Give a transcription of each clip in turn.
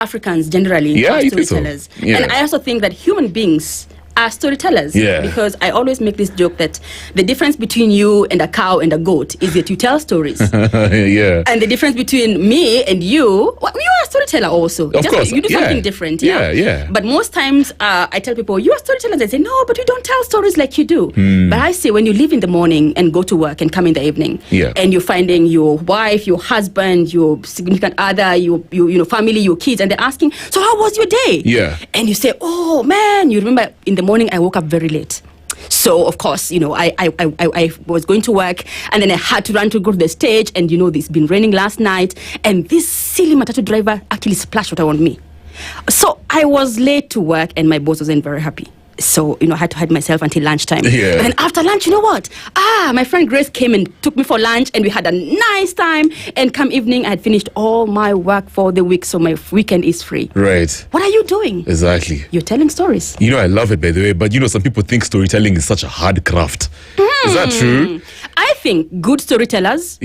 Africans generally are storytellers. So. And I also think that human beings are storytellers. Because I always make this joke that the difference between you and a cow and a goat is that you tell stories. And the difference between me and you, well, you are a storyteller also. Of course. You do something different. But most times I tell people, you are storytellers. They say, no, but you don't tell stories like you do. But I say, when you leave in the morning and go to work and come in the evening, and you're finding your wife, your husband, your significant other, your family, your kids, and they're asking, so how was your day? And you say, oh man, you remember in the morning I woke up very late. So of course, I was going to work, and then I had to run to go to the stage, and it's been raining last night, and this silly matatu driver actually splashed water on me. So I was late to work, and my boss wasn't very happy. So, I had to hide myself until lunchtime. But then after lunch, you know what? My friend Grace came and took me for lunch, and we had a nice time. And come evening, I had finished all my work for the week, so my weekend is free. Right. What are you doing? Exactly. You're telling stories. I love it, by the way. But, some people think storytelling is such a hard craft. Is that true? I think good storytellers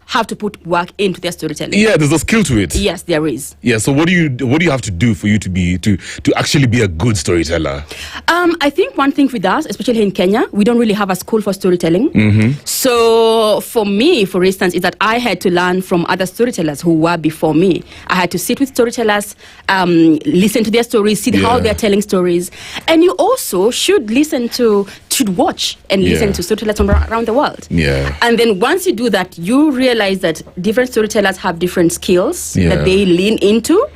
have to put work into their storytelling. There's a skill to it. Yes, there is. So what do you have to do for you to actually be a good storyteller? I think one thing with us, especially in Kenya, we don't really have a school for storytelling. So for me, for instance, is that I had to learn from other storytellers who were before me. I had to sit with storytellers, listen to their stories, see how they're telling stories. And you also should watch and listen to storytellers from around the world. And then once you do that, you realize that different storytellers have different skills that they lean into.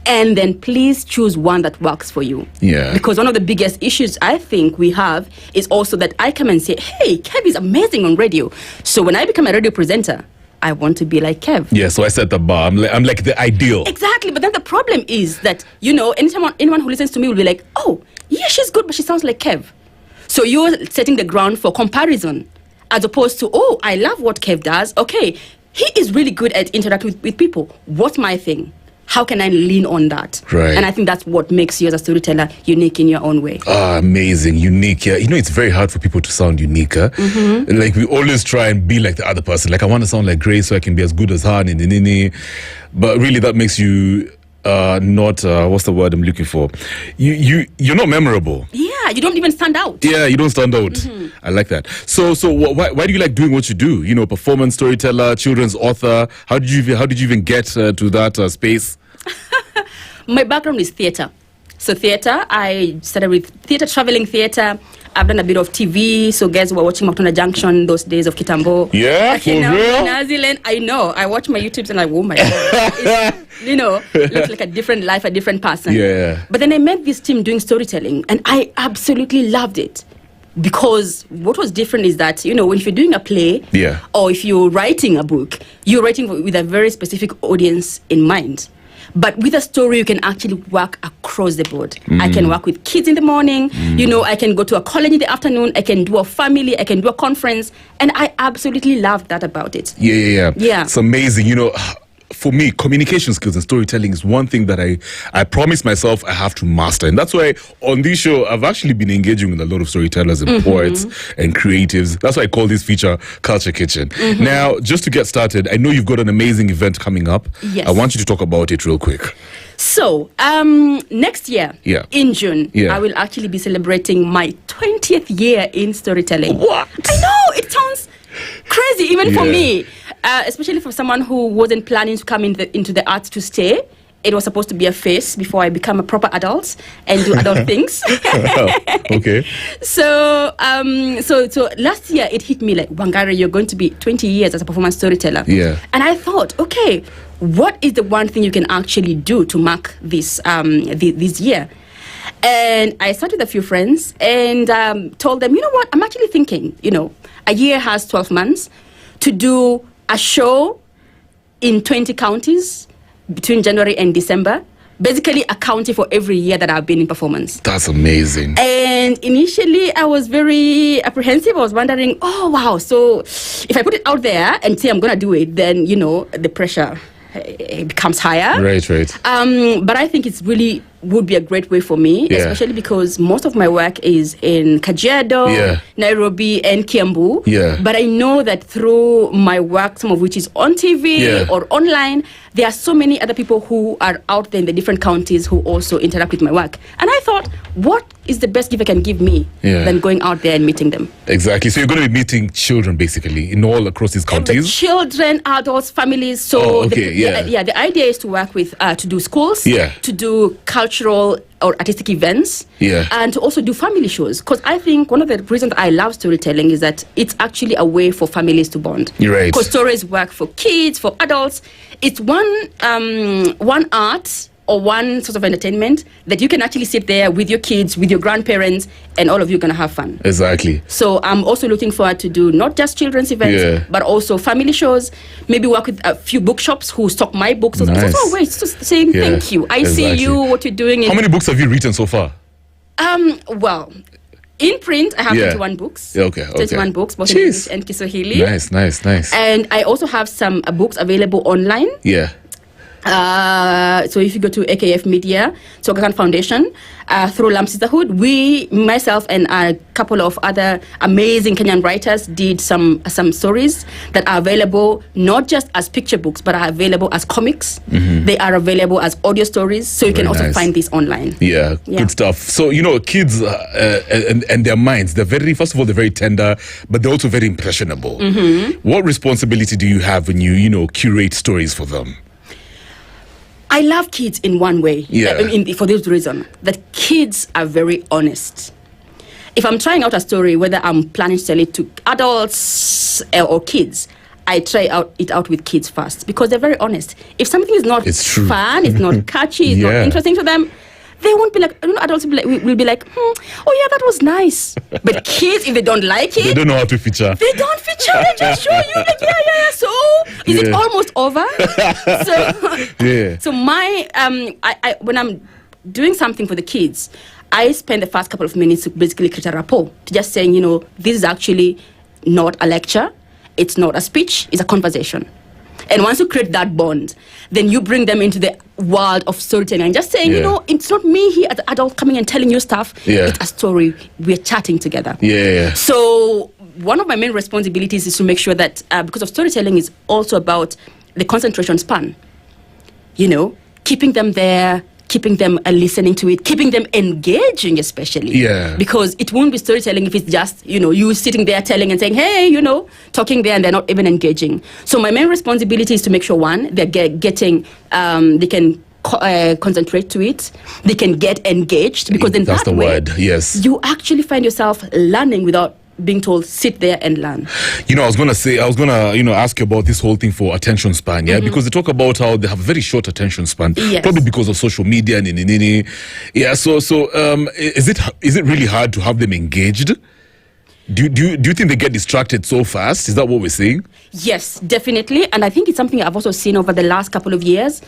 And then please choose one that works for you. Because one of the biggest issues I think we have is also that I come and say, hey, Kev is amazing on radio. So when I become a radio presenter, I want to be like Kev. So I set the bar. I'm like the ideal. Exactly. But then the problem is that, anyone who listens to me will be like, oh, yeah, she's good, but she sounds like Kev. So you're setting the ground for comparison, as opposed to, oh, I love what Kev does. Okay, he is really good at interacting with people. What's my thing? How can I lean on that? Right. And I think that's what makes you as a storyteller unique in your own way. Amazing. Unique. It's very hard for people to sound unique. Like, we always try and be like the other person. Like, I want to sound like Grace so I can be as good as her. But really, that makes you not, what's the word I'm looking for? You're not memorable. You don't even stand out. You don't stand out. I like that. So why do you like doing what you do? Performance storyteller, children's author. How did you even get to that space? My background is theatre. So theatre, I started with theatre, traveling theatre. I've done a bit of TV. So guys who were watching Matara Junction those days of Kitambo. For real? New Zealand, I know. I watch my YouTubes and I'm like, oh my God. It looks like a different life, a different person. But then I met this team doing storytelling, and I absolutely loved it. Because what was different is that, when you're doing a play, or if you're writing a book, you're writing with a very specific audience in mind. But with a story, you can actually work across the board. I can work with kids in the morning. I can go to a college in the afternoon. I can do a family. I can do a conference. And I absolutely loved that about it. It's amazing. For me, communication skills and storytelling is one thing that I promise myself I have to master. And that's why on this show, I've actually been engaging with a lot of storytellers and poets and creatives. That's why I call this feature Culture Kitchen. Now, just to get started, I know you've got an amazing event coming up. I want you to talk about it real quick. So, next year, in June, I will actually be celebrating my 20th year in storytelling. What? I know, it sounds crazy even for me. Especially for someone who wasn't planning to come into the arts to stay. It was supposed to be a phase before I become a proper adult and do adult things. Okay. So last year it hit me like, Wangari, you're going to be 20 years as a performance storyteller. And I thought, okay, what is the one thing you can actually do to mark this this year? And I sat with a few friends and told them, you know what, I'm actually thinking, a year has 12 months to do a show in 20 counties between January and December. Basically, a county for every year that I've been in performance. That's amazing. And initially, I was very apprehensive. I was wondering, oh, wow. So if I put it out there and say I'm going to do it, then, the pressure it becomes higher. Right. But I think it's really would be a great way for me, especially because most of my work is in Kajiado, Nairobi, and Kiambu. But I know that through my work, some of which is on TV or online, there are so many other people who are out there in the different counties who also interact with my work. And I thought, what is the best gift I can give me than going out there and meeting them? Exactly. So you're going to be meeting children, basically, in all across these counties? Children, adults, families. So the idea is to work with, to do schools, to do cultural or artistic events, and to also do family shows. Because I think one of the reasons I love storytelling is that it's actually a way for families to bond. Because stories work for kids, for adults. It's one art or one source of entertainment that you can actually sit there with your kids, with your grandparents, and all of you are going to have fun. Exactly. So I'm also looking forward to do not just children's events, but also family shows, maybe work with a few bookshops who stock my books. So it's also a way to saying thank you. I see you, what you're doing. How many books have you written so far? Well, in print, I have 21 books. 21 books, both in English and Kiswahili. Nice. And I also have some books available online. So if you go to AKF Media, Sogakan Foundation, through Lamb Sisterhood, myself and a couple of other amazing Kenyan writers did some stories that are available not just as picture books, but are available as comics. They are available as audio stories, so you can also find these online. Good stuff. So, kids and their minds, they're first of all, they're very tender, but they're also very impressionable. What responsibility do you have when you curate stories for them? I love kids in one way, for this reason, that kids are very honest. If I'm trying out a story, whether I'm planning to tell it to adults or kids, I try it out with kids first because they're very honest. If something is not fun, it's not catchy, it's not interesting to them, they won't be like, adults will be like, oh yeah, that was nice. But kids, if they don't like it, they don't know how to feature. They don't feature, they just show you like, so is it almost over? So my, when I'm doing something for the kids, I spend the first couple of minutes to basically create a rapport, to just saying, this is actually not a lecture, it's not a speech, it's a conversation. And once you create that bond, then you bring them into the world of storytelling and just saying, it's not me here as an adult coming and telling you stuff. It's a story. We're chatting together. So one of my main responsibilities is to make sure that, because of storytelling is also about the concentration span, keeping them there, keeping them listening to it, keeping them engaging especially. Because it won't be storytelling if it's just, you sitting there telling and saying, hey, talking there and they're not even engaging. So my main responsibility is to make sure, one, they're getting, they can concentrate to it, they can get engaged, because then that's the word, you actually find yourself learning without being told, sit there and learn. I was gonna ask you about this whole thing for attention span, because they talk about how they have a very short attention span, probably because of social media and so is it really hard to have them engaged? Do you think they get distracted so fast? Is that what we're saying? Yes, definitely. And I think it's something I've also seen over the last couple of years.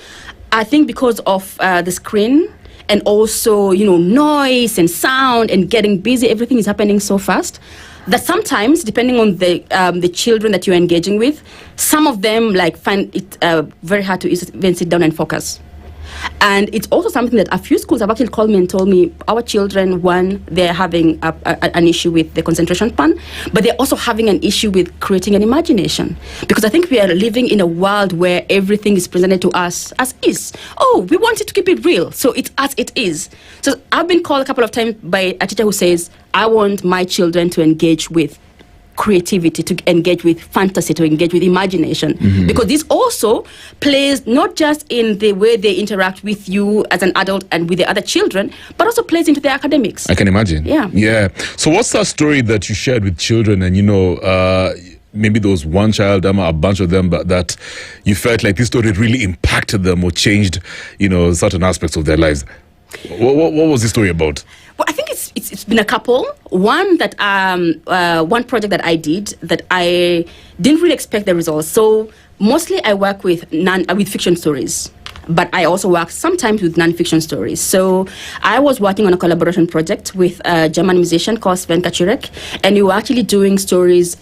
I think because of the screen and also, noise and sound and getting busy, everything is happening so fast that sometimes, depending on the children that you're engaging with, some of them find it very hard to even sit down and focus. And it's also something that a few schools have actually called me and told me, our children, one, they're having an issue with the concentration span, but they're also having an issue with creating an imagination. Because I think we are living in a world where everything is presented to us as is. Oh, we wanted to keep it real, so it's as it is. So I've been called a couple of times by a teacher who says, I want my children to engage with creativity, to engage with fantasy, to engage with imagination, because this also plays not just in the way they interact with you as an adult and with the other children, but also plays into their academics. I can imagine. Yeah. So what's that story that you shared with children and maybe there was one child, a bunch of them, but that you felt like this story really impacted them or changed certain aspects of their lives? What was this story about? Well, I think it's been a couple. One that one project that I did that I didn't really expect the results. So mostly I work with fiction stories. but I also work sometimes with non-fiction stories. So I was working on a collaboration project with a German musician called Sven Kaczurek, and we were actually doing stories,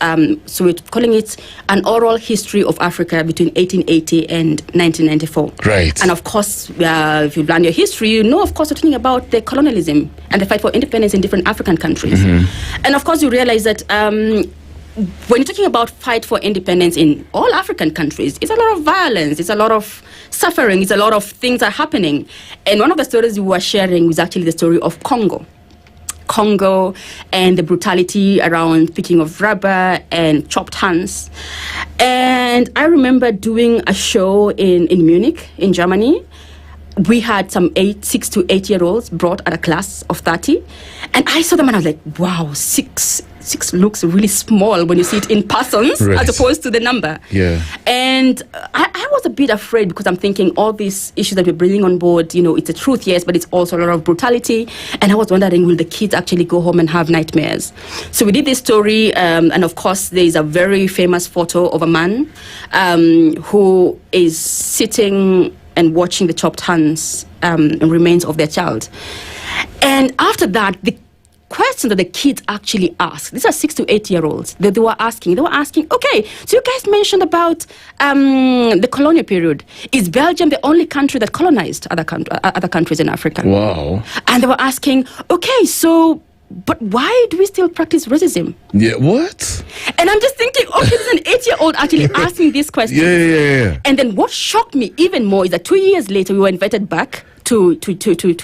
so we're calling it an oral history of Africa between 1880 and 1994. Right. And of course, if you've learned your history, you know, of course, we're talking about the colonialism and the fight for independence in different African countries. And of course, you realize that when you're talking about fight for independence in all African countries, it's a lot of violence, it's a lot of suffering, it's a lot of things are happening. And one of the stories we were sharing was actually the story of Congo and the brutality around picking of rubber and chopped hands. And I remember doing a show in Munich, in Germany. We had some 6 to 8 year olds brought at a class of 30. And I saw them and I was like, wow, six looks really small when you see it in persons, as opposed to the number. Yeah. And I was a bit afraid because I'm thinking all these issues that we're bringing on board, you know, it's a truth, yes, but it's also a lot of brutality. And I was wondering, will the kids actually go home and have nightmares? So we did this story, and of course, there is a very famous photo of a man who is sitting and watching the chopped hands and remains of their child. And after that, the question that the kids actually asked, these are 6 to 8 year olds, they were asking, okay, so you guys mentioned about the colonial period. Is Belgium the only country that colonized other countries in Africa? Wow. And they were asking, okay, so, but why do we still practice racism? Yeah, what? And I'm just thinking, okay, there's an 8-year-old actually asking this question. Yeah. And then what shocked me even more is that 2 years later, we were invited back to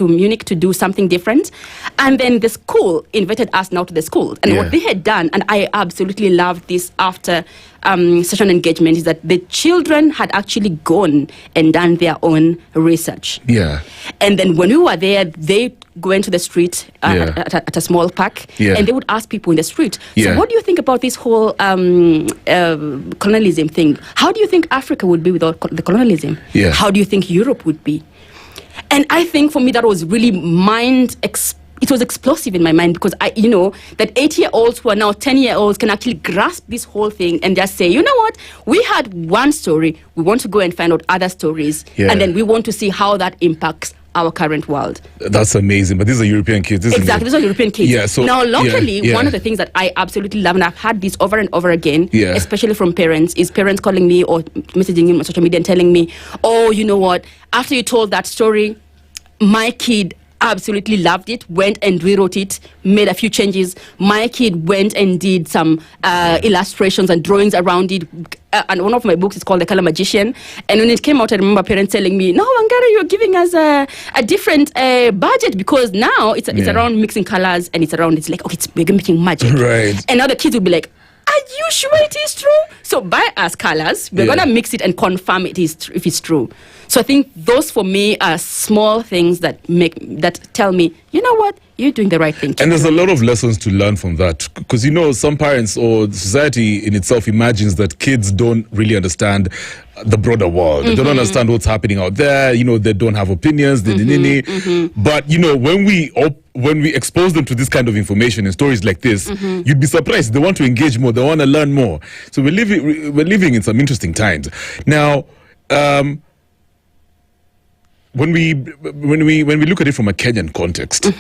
Munich to do something different. And then the school invited us now to the school. And what they had done, and I absolutely loved this after such an engagement, is that the children had actually gone and done their own research. Yeah. And then when we were there, they went to the street at a small park, and they would ask people in the street, so what do you think about this whole colonialism thing? How do you think Africa would be without the colonialism? Yeah. How do you think Europe would be? And I think for me that was really it was explosive in my mind, because that 8-year-olds who are now 10-year-olds can actually grasp this whole thing and just say, you know what, we had one story, we want to go and find out other stories, and then we want to see how that impacts our current world. That's amazing. But these are European kids, isn't Exactly, these are European kids. Yeah, so, now, locally, one of the things that I absolutely love, and I've had this over and over again, especially from parents, is parents calling me or messaging me on social media and telling me, oh, you know what, after you told that story, my kid absolutely loved it, went and rewrote it, made a few changes. My kid went and did some illustrations and drawings around it. And one of my books is called The Color Magician. And when it came out, I remember parents telling me, no, Wangari, you're giving us a different budget, because now it's around mixing colors, and it's like, okay, we're making magic. Right. And now the kids will be like, are you sure it is true? So buy us colors. We're going to mix it and confirm if it's true. So I think those for me are small things that tell me, you know what, you're doing the right thing. And there's a lot of lessons to learn from that, because some parents or society in itself imagines that kids don't really understand the broader world. They don't understand what's happening out there. They don't have opinions. But when we expose them to this kind of information and stories like this, you'd be surprised. They want to engage more. They want to learn more. So we're living in some interesting times now. When we look at it from a Kenyan context,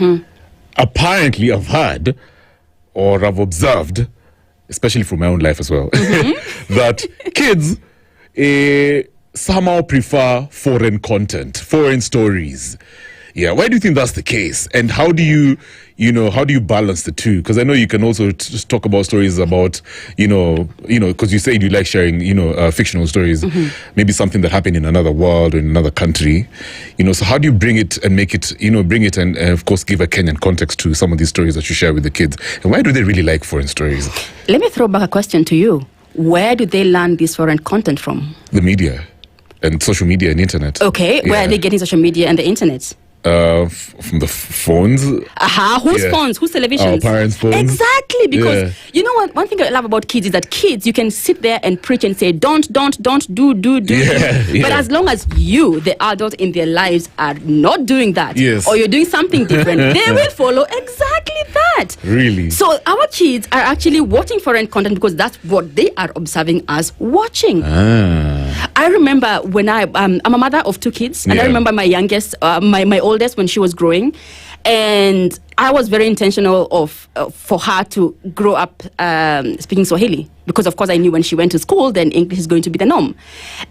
apparently I've heard or I've observed, especially from my own life as well, that kids somehow prefer foreign content, foreign stories. Yeah, why do you think that's the case? And how do you balance the two? Because I know you can also just talk about stories about, because you said you like sharing, fictional stories, maybe something that happened in another world or in another country, so how do you bring it and make it, bring it and of course give a Kenyan context to some of these stories that you share with the kids? And why do they really like foreign stories? Let me throw back a question to you. Where do they learn this foreign content from? The media and social media and internet. Okay, where are they getting social media and the internet? From the phones. Whose phones? Whose televisions? Our parents' phones. Exactly, because you know what? One thing I love about kids is that kids, you can sit there and preach and say, don't, do. But as long as you, the adult in their lives, are not doing that, or you're doing something different, they will follow exactly that. that. Really? So our kids are actually watching foreign content because that's what they are observing us watching. I remember when I'm a mother of 2 kids, and I remember my youngest, my oldest, when she was growing, and I was very intentional for her to grow up speaking Swahili, because of course I knew when she went to school, then English is going to be the norm.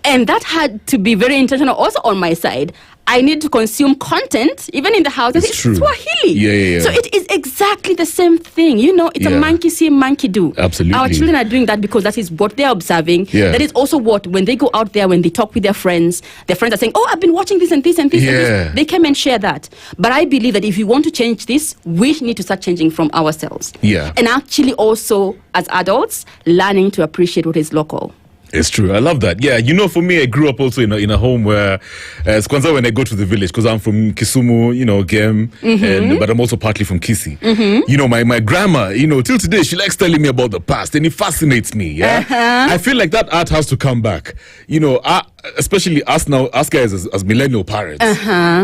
And that had to be very intentional also on my side. I need to consume content, even in the house. It's Swahili. Yeah. So it is exactly the same thing. It's a monkey see, monkey do. Absolutely. Our children are doing that because that is what they're observing. Yeah. That is also what, when they go out there, when they talk with their friends are saying, oh, I've been watching this and this and this and this. They come and share that. But I believe that if we want to change this, we need to start changing from ourselves. Yeah. And actually also, as adults, learning to appreciate what is local. It's true. I love that. Yeah, for me, I grew up also in a home where, Kwanzaa, when I go to the village, because I'm from Kisumu, Gem, but I'm also partly from Kisi. My grandma, till today, she likes telling me about the past, and it fascinates me. Yeah, I feel like that art has to come back. Especially us guys as millennial parents.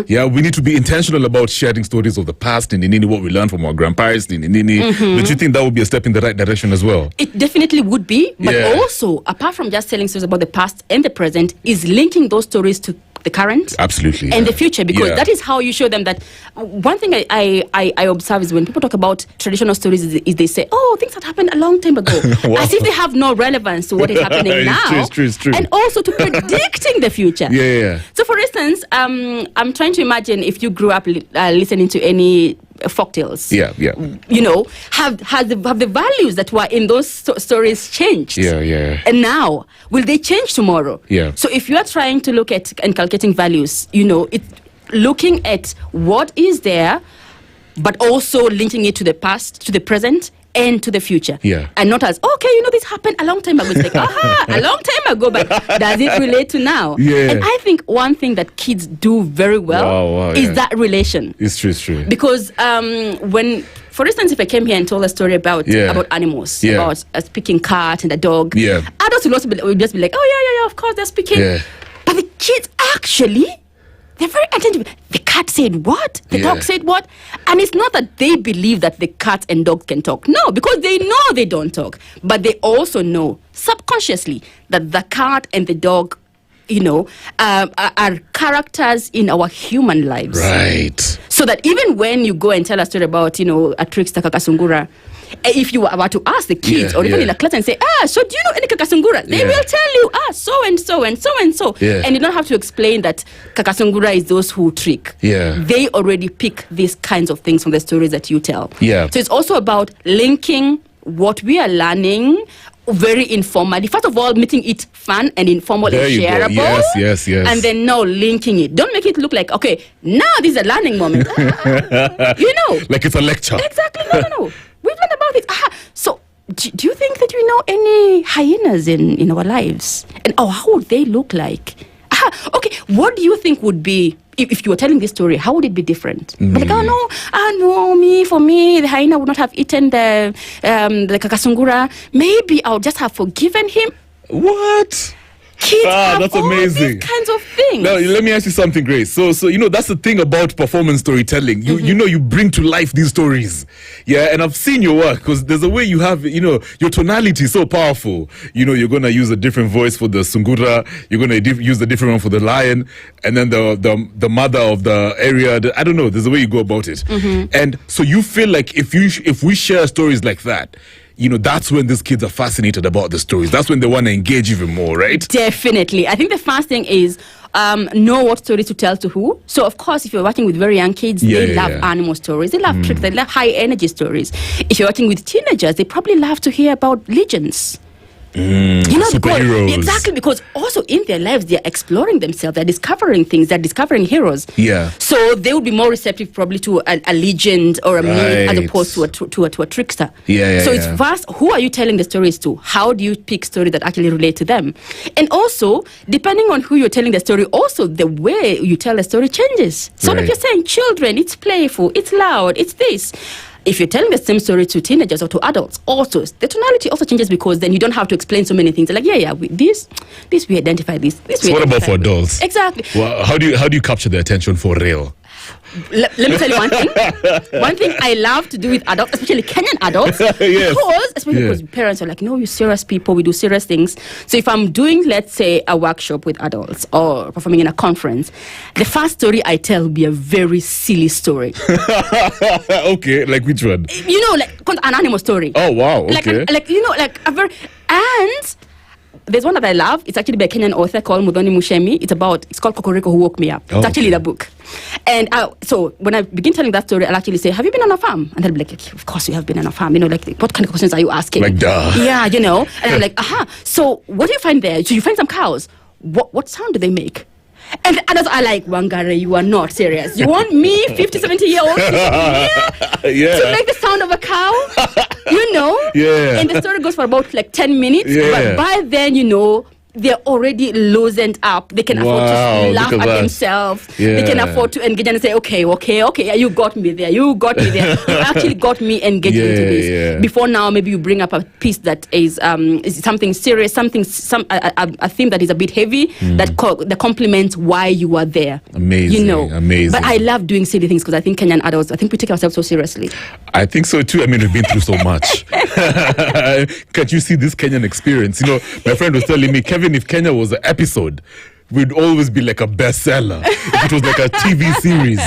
Yeah, we need to be intentional about sharing stories of the past and what we learned from our grandparents. But you think that would be a step in the right direction as well? It definitely would be, but also, apart from just telling stories about the past and the present, is linking those stories to the current, absolutely, and the future, because that is how you show them that. One thing I observe is when people talk about traditional stories is they say, oh, things that happened a long time ago, as if they have no relevance to what is happening now. It's true. And also to predicting the future. So for instance, I'm trying to imagine if you grew up listening to any folktales. Have the values that were in those stories changed? And now, will they change tomorrow? So if you are trying to look at inculcating values, it's looking at what is there, but also linking it to the past, to the present, and to the future. And not as, okay, this happened a long time ago. It's like, a long time ago, but does it relate to now? And I think one thing that kids do very well is that relation. It's true. Because when, for instance, if I came here and told a story about animals, about a speaking cat and a dog, adults will also will just be like, oh, yeah, of course, they're speaking. But the kids actually, they're very attentive. The cat said what? The dog said what? And it's not that they believe that the cat and dog can talk. No, because they know they don't talk. But they also know subconsciously that the cat and the dog, are characters in our human lives. Right. So that even when you go and tell a story about, a trickster kakasungura, if you were about to ask the kids or even in a class and say, so do you know any kakasungura? They will tell you, so and so and so and so. And you don't have to explain that kakasungura is those who trick. They already pick these kinds of things from the stories that you tell. So it's also about linking what we are learning very informally. First of all, making it fun and informal and shareable. Yes. And then now linking it. Don't make it look like, okay, now this is a learning moment. Like it's a lecture. Exactly. No. We've learned about it. So, do you think that we know any hyenas in our lives? And how would they look like? Okay, what do you think would be, if you were telling this story, how would it be different? Like, for me, the hyena would not have eaten the kakasungura. Maybe I would just have forgiven him. What? Kids have that's all amazing. these kinds of things. Now, let me ask you something, Grace. So that's the thing about performance storytelling. You bring to life these stories. And I've seen your work, because there's a way you have, your tonality is so powerful. You're going to use a different voice for the sungura. You're going to use a different one for the lion. And then the mother of the area. I don't know. There's a way you go about it. And so you feel like if we share stories like that, that's when these kids are fascinated about the stories. That's when they want to engage even more, right? Definitely. I think the first thing is know what stories to tell to who. So, of course, if you're working with very young kids, they love animal stories. They love tricks. They love high-energy stories. If you're working with teenagers, they probably love to hear about legends. Superheroes. Exactly, because also in their lives they're exploring themselves, they're discovering things, they're discovering heroes. So they would be more receptive probably to a legend or a myth as opposed to a trickster. So it's vast. Who are you telling the stories to? How do you pick stories that actually relate to them? And also, depending on who you're telling the story, also the way you tell the story changes. So like you're saying, children, it's playful, it's loud, it's this. If you're telling the same story to teenagers or to adults, also the tonality also changes, because then you don't have to explain so many things. Like, this we identify this. So what about for adults? Exactly. Well, how do you capture their attention for real? Let me tell you one thing. One thing I love to do with adults, especially Kenyan adults, because parents are like, no, you serious people, we do serious things. So if I'm doing, let's say, a workshop with adults or performing in a conference, the first story I tell will be a very silly story. Okay, like which one? Like an animal story. Oh, wow, okay. And there's one that I love. It's actually by a Kenyan author called Muthoni Mushemi. It's called Kokoriko Who Woke Me Up. It's actually the book. And so when I begin telling that story, I'll actually say, have you been on a farm? And they'll be like, of course you have been on a farm. Like, what kind of questions are you asking? Like, duh. Yeah, And I'm like, so what do you find there? So you find some cows. What sound do they make? And the others are like, Wangari, you are not serious. You want me, 50, 70-year-old, to make the sound of a cow? Yeah. And the story goes for about 10 minutes. But by then, they're already loosened up. They can afford to laugh at themselves. Yeah. They can afford to engage and say, okay, you got me there. You actually got me engaged into this. Yeah. Before now, maybe you bring up a piece that is something serious, a theme that is a bit heavy, that complements why you are there. Amazing. Amazing. But I love doing silly things because I think Kenyan adults, we take ourselves so seriously. I think so too. We've been through so much. Can't you see this Kenyan experience? My friend was telling me, Kevin, if Kenya was an episode, we'd always be like a bestseller. If it was like a TV series.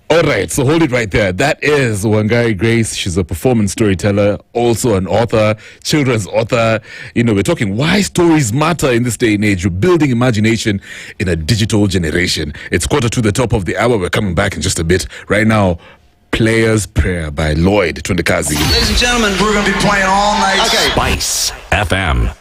All right, so hold it right there. That is Wangari Grace. She's a performance storyteller, also an author, children's author. We're talking why stories matter in this day and age. We're building imagination in a digital generation. It's 2:45 of the hour. We're coming back in just a bit. Right now, Player's Prayer by Lloyd Twendekazi. Ladies and gentlemen, we're going to be playing all night. Okay. SpiceFM.